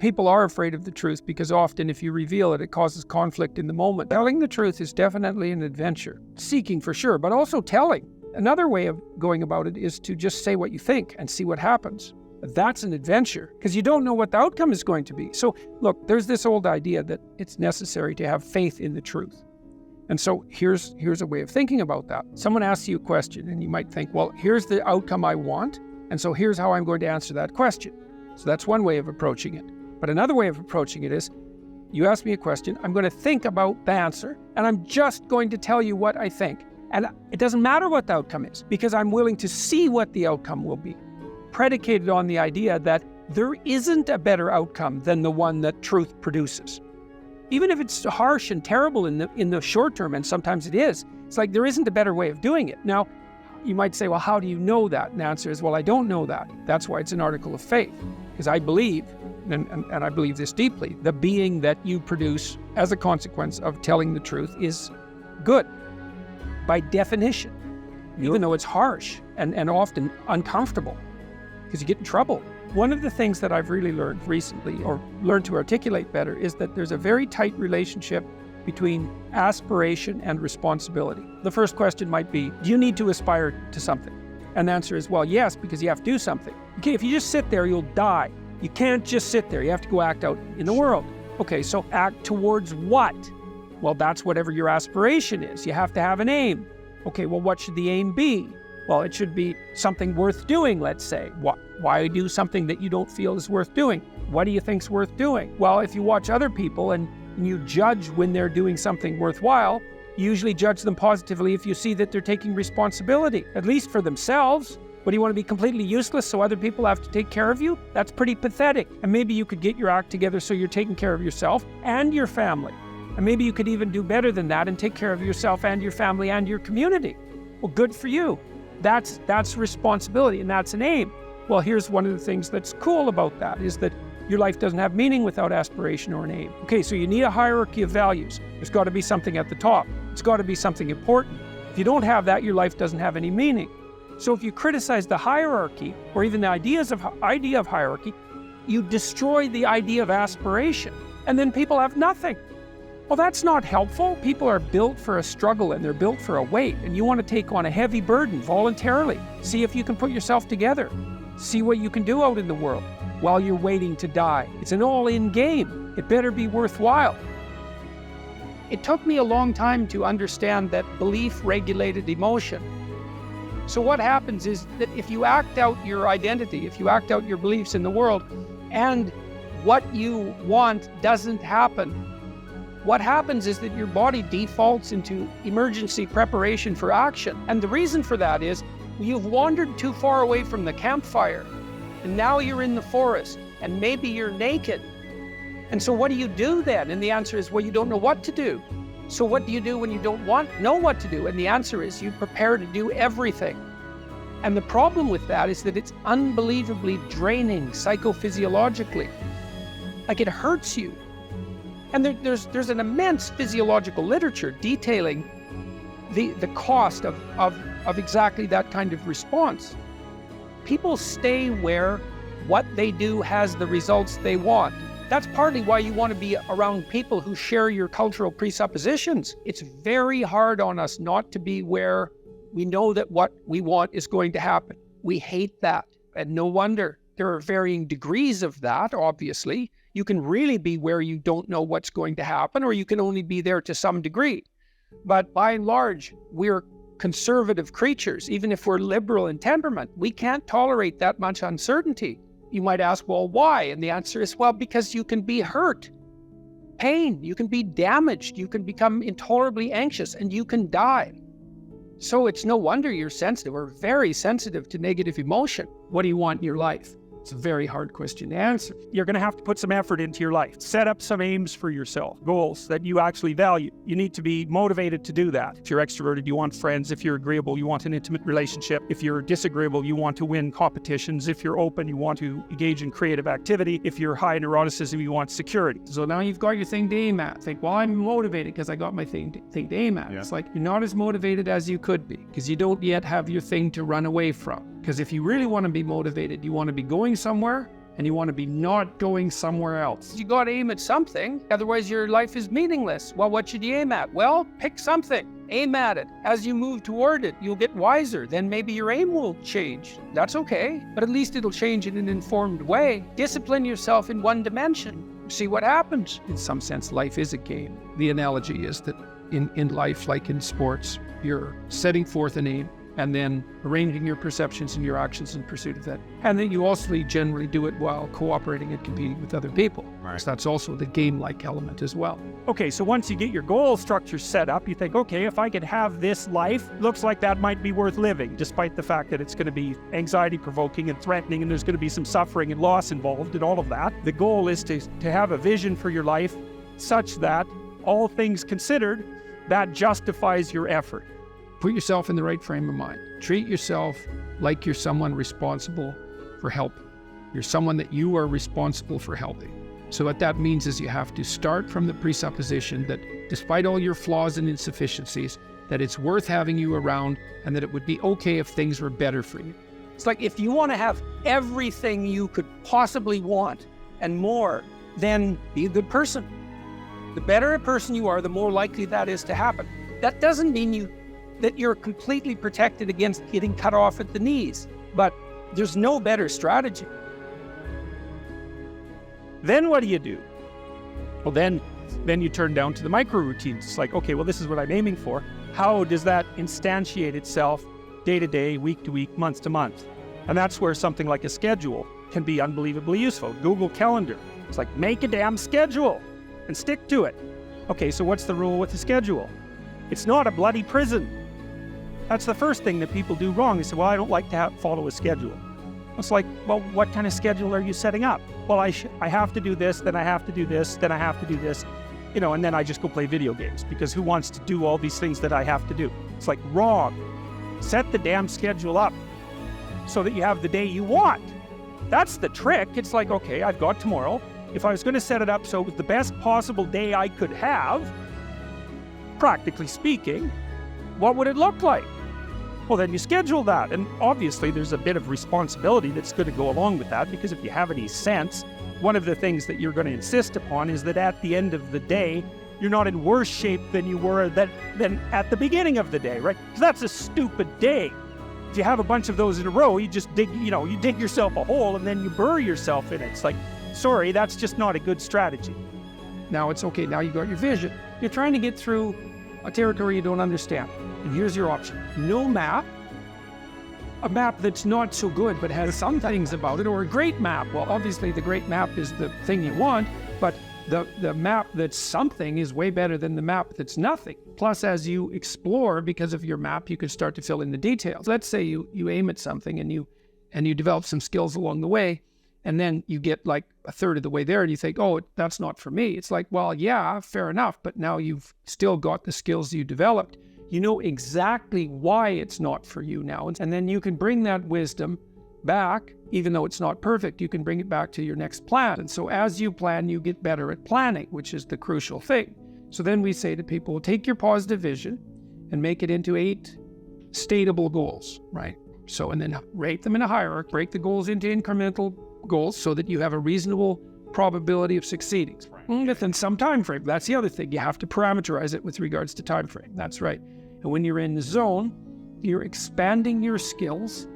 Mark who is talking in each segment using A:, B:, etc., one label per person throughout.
A: People are afraid of the truth because often if you reveal it, it causes conflict in the moment. Telling the truth is definitely an adventure. Seeking for sure, but also telling. Another way of going about it is to just say what you think and see what happens. That's an adventure because you don't know what the outcome is going to be. So look, there's this old idea that it's necessary to have faith in the truth. And so here's a way of thinking about that. Someone asks you a question and you might think, well, here's the outcome I want. And so here's how I'm going to answer that question. So that's one way of approaching it. But another way of approaching it is, you ask me a question, I'm going to think about the answer, and I'm just going to tell you what I think. And it doesn't matter what the outcome is, because I'm willing to see what the outcome will be, predicated on the idea that there isn't a better outcome than the one that truth produces. Even if it's harsh and terrible in the short term, and sometimes it is, it's like there isn't a better way of doing it. Now, you might say, well, how do you know that? And the answer is, well, I don't know that. That's why it's an article of faith. Because I believe, and I believe this deeply, the being that you produce as a consequence of telling the truth is good, by definition, even though it's harsh and often uncomfortable, because you get in trouble. One of the things that I've really learned recently, or learned to articulate better, is that there's a very tight relationship between aspiration and responsibility. The first question might be, do you need to aspire to something? And the answer is, well, yes, because you have to do something. Okay, if you just sit there, you'll die. You can't just sit there. You have to go act out in the world. Okay, so act towards what? Well, that's whatever your aspiration is. You have to have an aim. Okay, well, what should the aim be? Well, it should be something worth doing, let's say. Why do something that you don't feel is worth doing? What do you think's worth doing? Well, if you watch other people and you judge when they're doing something worthwhile, you usually judge them positively if you see that they're taking responsibility, at least for themselves. But do you want to be completely useless so other people have to take care of you? That's pretty pathetic. And maybe you could get your act together so you're taking care of yourself and your family. And maybe you could even do better than that and take care of yourself and your family and your community. Well, good for you. That's responsibility and that's an aim. Well, here's one of the things that's cool about that is that your life doesn't have meaning without aspiration or an aim. Okay, so you need a hierarchy of values. There's got to be something at the top. It's got to be something important. If you don't have that, your life doesn't have any meaning. So if you criticize the hierarchy, or even the idea of hierarchy, you destroy the idea of aspiration, and then people have nothing. Well, that's not helpful. People are built for a struggle and they're built for a weight, and you want to take on a heavy burden voluntarily. See if you can put yourself together. See what you can do out in the world while you're waiting to die. It's an all-in game. It better be worthwhile. It took me a long time to understand that belief regulated emotion. So what happens is that if you act out your identity, if you act out your beliefs in the world, and what you want doesn't happen, what happens is that your body defaults into emergency preparation for action. And the reason for that is you've wandered too far away from the campfire, and now you're in the forest, and maybe you're naked. And so what do you do then? And the answer is, well, you don't know what to do. So what do you do when you don't know what to do? And the answer is you prepare to do everything. And the problem with that is that it's unbelievably draining psychophysiologically. Like, it hurts you. And there's an immense physiological literature detailing the cost of exactly that kind of response. People stay where what they do has the results they want. That's partly why you want to be around people who share your cultural presuppositions. It's very hard on us not to be where we know that what we want is going to happen. We hate that, and no wonder. There are varying degrees of that, obviously. You can really be where you don't know what's going to happen, or you can only be there to some degree. But by and large, we're conservative creatures. Even if we're liberal in temperament, we can't tolerate that much uncertainty. You might ask, well, why? And the answer is, well, because you can be hurt, pain, you can be damaged, you can become intolerably anxious, and you can die. So it's no wonder you're sensitive, or very sensitive, to negative emotion. What do you want in your life? It's a very hard question to answer.
B: You're going to have to put some effort into your life. Set up some aims for yourself, goals that you actually value. You need to be motivated to do that. If you're extroverted, you want friends. If you're agreeable, you want an intimate relationship. If you're disagreeable, you want to win competitions. If you're open, you want to engage in creative activity. If you're high in neuroticism, you want security.
A: So now you've got your thing to aim at. Think, well, I'm motivated because I got my thing to aim at. Yeah. It's like you're not as motivated as you could be because you don't yet have your thing to run away from. Because if you really want to be motivated, you want to be going somewhere and you want to be not going somewhere else. You got to aim at something, otherwise your life is meaningless. Well, what should you aim at? Well, pick something. Aim at it. As you move toward it, you'll get wiser. Then maybe your aim will change. That's okay, but at least it'll change in an informed way. Discipline yourself in one dimension. See what happens. In some sense, life is a game. The analogy is that in life, like in sports, you're setting forth an aim and then arranging your perceptions and your actions in pursuit of that. And then you also generally do it while cooperating and competing with other people. Right. So that's also the game-like element as well.
B: Okay, so once you get your goal structure set up, you think, okay, if I could have this life, looks like that might be worth living, despite the fact that it's going to be anxiety-provoking and threatening, and there's going to be some suffering and loss involved in all of that. The goal is to have a vision for your life such that, all things considered, that justifies your effort.
A: Put yourself in the right frame of mind. Treat yourself like you're someone responsible for helping. You're someone that you are responsible for helping. So what that means is you have to start from the presupposition that despite all your flaws and insufficiencies, that it's worth having you around and that it would be okay if things were better for you.
C: It's like if you want to have everything you could possibly want and more, then be a good person. The better a person you are, the more likely that is to happen. That doesn't mean that you're completely protected against getting cut off at the knees, but there's no better strategy.
B: Then what do you do? Well, then you turn down to the micro routines. It's like, okay, well, this is what I'm aiming for. How does that instantiate itself day to day, week to week, month to month? And that's where something like a schedule can be unbelievably useful. Google Calendar. It's like, make a damn schedule and stick to it. Okay, so what's the rule with the schedule? It's not a bloody prison. That's the first thing that people do wrong. They say, well, I don't like to follow a schedule. It's like, well, what kind of schedule are you setting up? Well, I have to do this, then I have to do this, then I have to do this, and then I just go play video games, because who wants to do all these things that I have to do? It's like, wrong. Set the damn schedule up so that you have the day you want. That's the trick. It's like, okay, I've got tomorrow. If I was going to set it up so it was the best possible day I could have, practically speaking, what would it look like? Well, then you schedule that. And obviously there's a bit of responsibility that's going to go along with that, because if you have any sense, one of the things that you're going to insist upon is that at the end of the day, you're not in worse shape than you were than at the beginning of the day, right? Because that's a stupid day. If you have a bunch of those in a row, you just dig yourself a hole and then you bury yourself in it. It's like, sorry, that's just not a good strategy.
A: Now it's okay, now you got your vision. You're trying to get through a territory you don't understand. And here's your option. No map, a map that's not so good but has some things about it, or a great map. Well, obviously the great map is the thing you want, but the map that's something is way better than the map that's nothing. Plus, as you explore, because of your map, you can start to fill in the details. Let's say you aim at something and you develop some skills along the way, and then you get like a third of the way there and you think, oh, that's not for me. It's like, well, yeah, fair enough, but now you've still got the skills you developed. You know exactly why it's not for you now. And then you can bring that wisdom back, even though it's not perfect, you can bring it back to your next plan. And so as you plan, you get better at planning, which is the crucial thing. So then we say to people, take your positive vision and make it into 8 stateable goals, right? So, and then rate them in a hierarchy, break the goals into incremental goals so that you have a reasonable probability of succeeding within some time frame. That's the other thing. You have to parameterize it with regards to time frame. That's right. And when you're in the zone, you're expanding your skills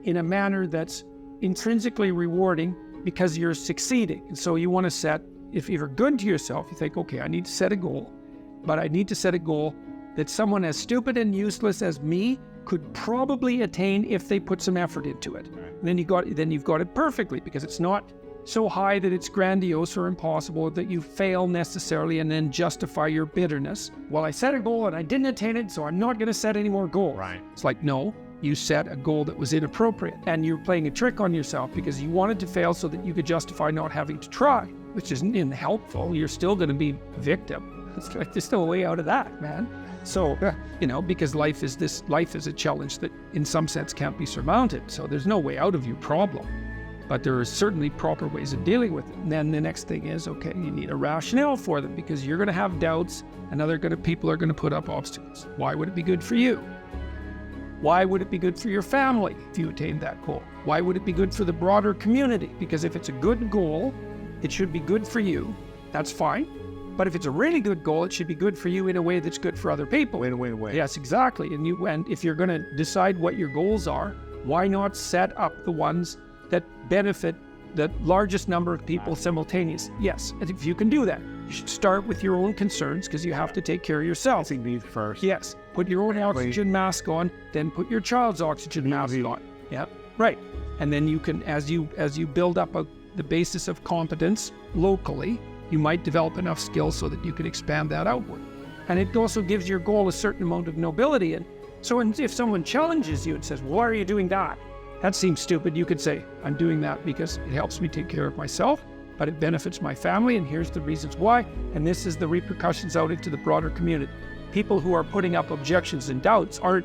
A: in a manner that's intrinsically rewarding because you're succeeding. And so you want to set, if you're good to yourself, you think, okay, I need to set a goal, but I need to set a goal that someone as stupid and useless as me could probably attain if they put some effort into it. And then you've got it perfectly, because it's not so high that it's grandiose or impossible that you fail necessarily and then justify your bitterness. Well, I set a goal and I didn't attain it, so I'm not going to set any more goals.
D: Right.
A: It's like, no, you set a goal that was inappropriate and you're playing a trick on yourself because you wanted to fail so that you could justify not having to try, which isn't helpful. You're still going to be a victim. It's like, there's still a way out of that, man. So, because life is a challenge that in some sense can't be surmounted. So there's no way out of your problem. But there are certainly proper ways of dealing with it. And then the next thing is, okay, you need a rationale for them, because you're going to have doubts and people are going to put up obstacles. Why would it be good for you? Why would it be good for your family if you attain that goal? Why would it be good for the broader community? Because if it's a good goal, it should be good for you. That's fine. But if it's a really good goal, it should be good for you in a way that's good for other people.
D: Win-win-win.
A: Yes, exactly. And if you're going to decide what your goals are, why not set up the ones that benefit the largest number of people simultaneously? Yes, and if you can do that, you should start with your own concerns because you have to take care of yourself.
D: Think these first.
A: Yes, put your own oxygen mask on, then put your child's oxygen mask on. Yeah, right. And then you can, as you build up the basis of competence locally, you might develop enough skills so that you can expand that outward. And it also gives your goal a certain amount of nobility. And so if someone challenges you and says, why are you doing that? That seems stupid. You could say, I'm doing that because it helps me take care of myself, but it benefits my family, and here's the reasons why, and this is the repercussions out into the broader community. People who are putting up objections and doubts aren't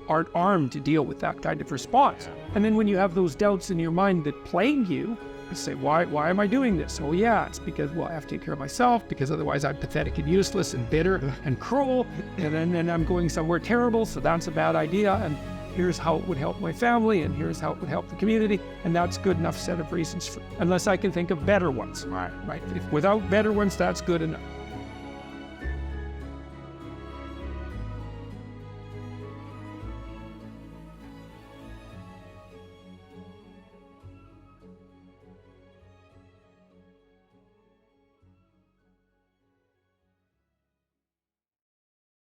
A: armed to deal with that kind of response. And then when you have those doubts in your mind that plague you, you say, why am I doing this? Oh yeah, it's because, well, I have to take care of myself, because otherwise I'm pathetic and useless and bitter and cruel, and then I'm going somewhere terrible, so that's a bad idea, and here's how it would help my family, and here's how it would help the community, and that's good enough set of reasons, unless I can think of better ones. Right? If without better ones, that's good enough.